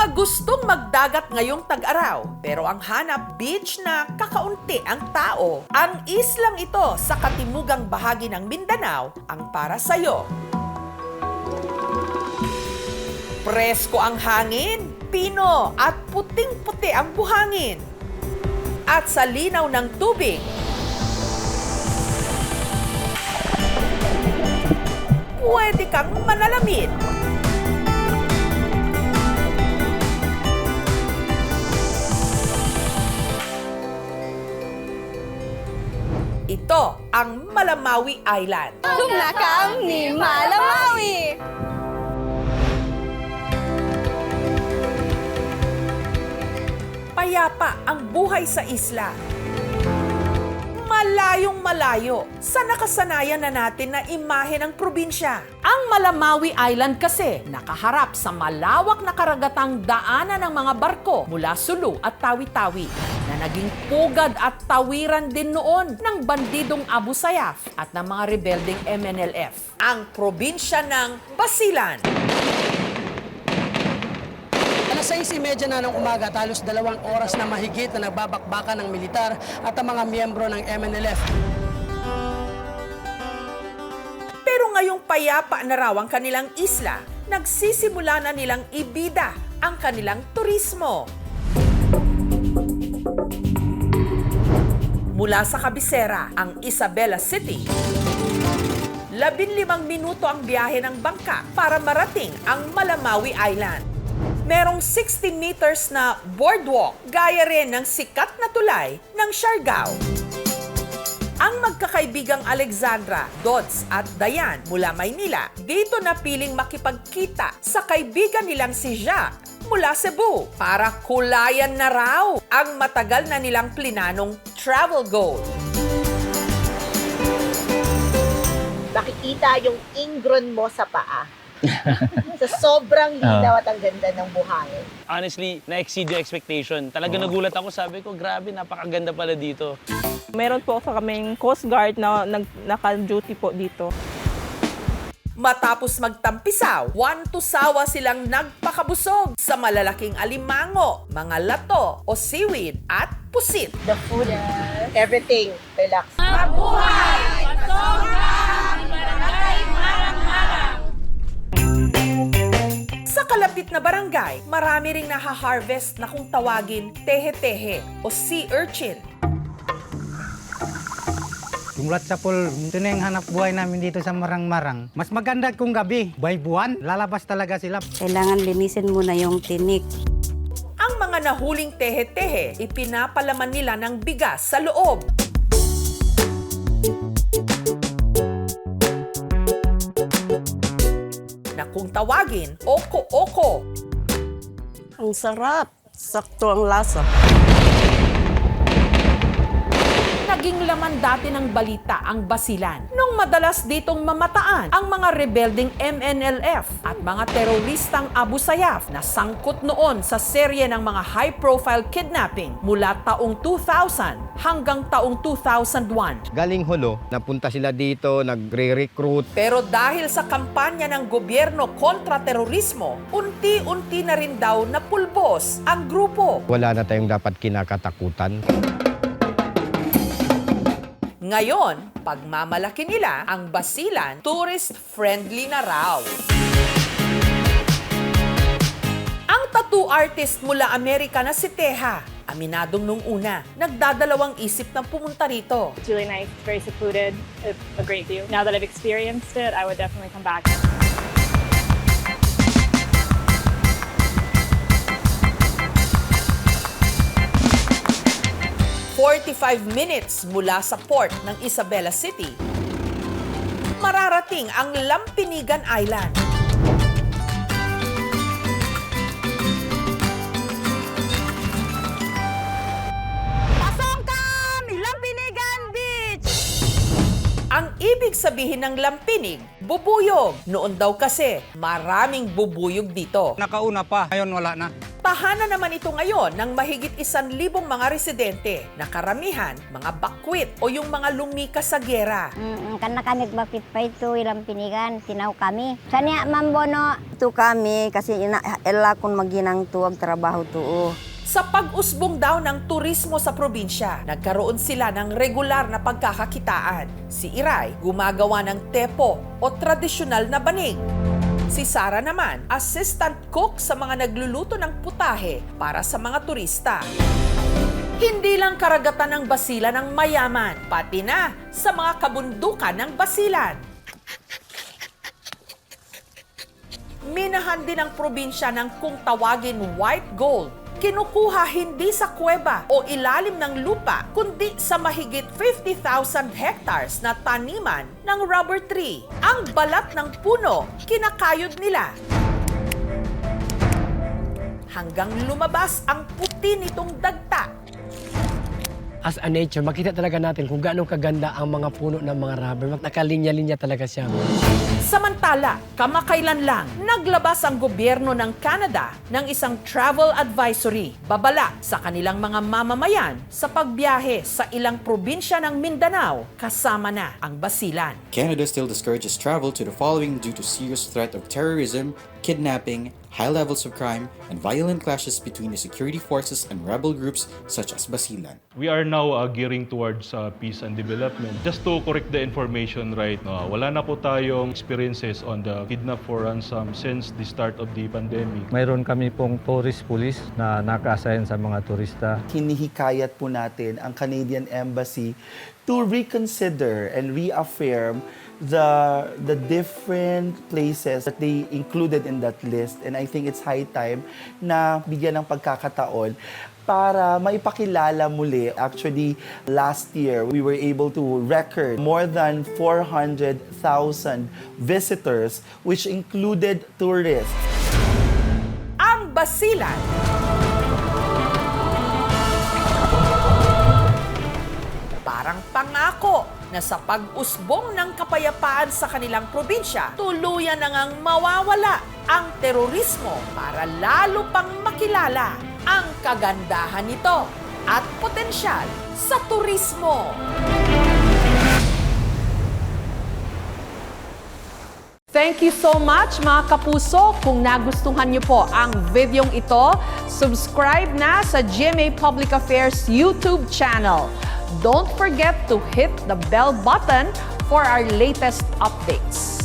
mga gustong magdagat ngayong tag-araw, pero ang hanap beach na kakaunti ang tao. Ang islang ito sa katimugang bahagi ng Mindanao ang para sa'yo. Presko ang hangin, pino at puting-puti ang buhangin. At sa linaw ng tubig, pwede kang manalamin. Ito ang Malamawi Island. Tumlakang ni Malamawi! Payapa ang buhay sa isla. Malayong malayo sa nakasanayan na natin na imahe ng probinsya. Ang Malamawi Island kasi nakaharap sa malawak na karagatang daanan ng mga barko mula Sulu at Tawi-Tawi na naging pugad at tawiran din noon ng bandidong Abu Sayyaf at ng mga rebelding MNLF. Ang probinsya ng Basilan. Alas 6:30 na ng umaga, halos 2 oras na mahigit na nagbabakbakan ng militar at ang mga miyembro ng MNLF. Pero ngayong payapa na raw ang kanilang isla, nagsisimula na nilang ibida ang kanilang turismo. Mula sa kabisera, ang Isabela City, 15 minuto ang biyahe ng bangka para marating ang Malamawi Island. Merong 60 meters na boardwalk, gaya rin ng sikat na tulay ng Siargao. Ang magkakaibigang Alexandra, Dodds at Dayan mula Maynila, dito napiling makipagkita sa kaibigan nilang si Jacques mula Cebu para kulayan na raw ang matagal na nilang plinanong travel goal. Makikita yung ingron mo sa paa. Sa sobrang linaw at ang ganda ng buhangin. Honestly, na-exceed yung expectation. Talaga nagulat ako, sabi ko, grabe, napakaganda pala dito. Meron po kaming Coast Guard na naka-duty po dito. Matapos magtampisaw, sawa silang nagpakabusog sa malalaking alimango, mga lato o seaweed at pusit. The food, everything, relax. Sa kalapit na barangay, marami ring naha-harvest na kung tawagin tehe-tehe o sea urchin. Tumulat sa pool, ito na yung hanap buhay namin dito sa Marang-Marang. Mas maganda kung gabi, by buwan, lalabas talaga sila. Kailangan linisin muna yung tinik. Ang mga nahuling tehe-tehe, ipinapalaman nila ng bigas sa loob. Na kung tawagin, oko-oko. Ang sarap. Sakto ang lasa. Naging laman dati ng balita ang Basilan nung madalas ditong mamataan ang mga rebelding MNLF at mga teroristang Abu Sayyaf na sangkot noon sa serye ng mga high-profile kidnapping mula taong 2000 hanggang taong 2001. Galing Holo, napunta sila dito, nagre-recruit. Pero dahil sa kampanya ng gobyerno kontra terorismo, unti-unti na rin daw napulbos ang grupo. Wala na tayong dapat kinakatakutan. Ngayon, pagmamalaki nila, ang Basilan, tourist-friendly na raw. Ang tattoo artist mula Amerika na si Teha, aminadong nung una, nagdadalawang isip ng pumunta rito. It's really nice, very secluded, a great view. Now that I've experienced it, I would definitely come back. "45 minutes mula sa port ng Isabela City, mararating ang Lampinigan Island. Pasong kami! Lampinigan Beach! Ang ibig ibig sabihin ng lampinig, bubuyog. Noon daw kasi, maraming bubuyog dito. Nakauna pa, ngayon wala na. Tahanan naman ito ngayon ng mahigit 1,000 mga residente na karamihan mga bakwit o yung mga lumikas sa gera. Karena kami bakit pa ito ilang pinigan, tinaw kami. Sanya mambono. Ito kami kasi ela kung maginang tuwag trabaho tuo. Sa pag-usbong daw ng turismo sa probinsya, nagkaroon sila ng regular na pagkakakitaan. Si Iray, gumagawa ng tepo o tradisyonal na banig. Si Sara naman, assistant cook sa mga nagluluto ng putahe para sa mga turista. Hindi lang karagatan ng Basilan ang mayaman, pati na sa mga kabundukan ng Basilan. Minahan din ang probinsya ng kung tawagin white gold. Kinukuha hindi sa kuweba o ilalim ng lupa, kundi sa mahigit 50,000 hectares na taniman ng rubber tree. Ang balat ng puno, kinakayod nila. Hanggang lumabas ang puti nitong dagta. As a nature, makita talaga natin kung gaano kaganda ang mga puno ng mga rubber. Nakalinya-linya talaga siya. Samantala, kamakailan lang, naglabas ang gobyerno ng Canada ng isang travel advisory, babala sa kanilang mga mamamayan sa pagbiyahe sa ilang probinsya ng Mindanao, kasama na ang Basilan. Canada still discourages travel to the following due to serious threat of terrorism, kidnapping, high levels of crime, and violent clashes between the security forces and rebel groups such as Basilan. We are now gearing towards peace and development. Just to correct the information right now, wala na po tayong experiences on the kidnap for ransom since the start of the pandemic. Mayroon kami pong tourist police na naka-assign sa mga turista. Hinihikayat po natin ang Canadian Embassy to reconsider and reaffirm the different places that they included in that list. And I think it's high time na bigyan ng pagkakataon para maipakilala muli. Actually, last year, we were able to record more than 400,000 visitors, which included tourists. Ang Basilan. Parang pangako na sa pag-usbong ng kapayapaan sa kanilang probinsya, tuluyan na ngang mawawala ang terorismo para lalo pang makilala ang kagandahan nito at potensyal sa turismo. Thank you so much mga kapuso. Kung nagustuhan niyo po ang videong ito, subscribe na sa GMA Public Affairs YouTube channel. Don't forget to hit the bell button for our latest updates.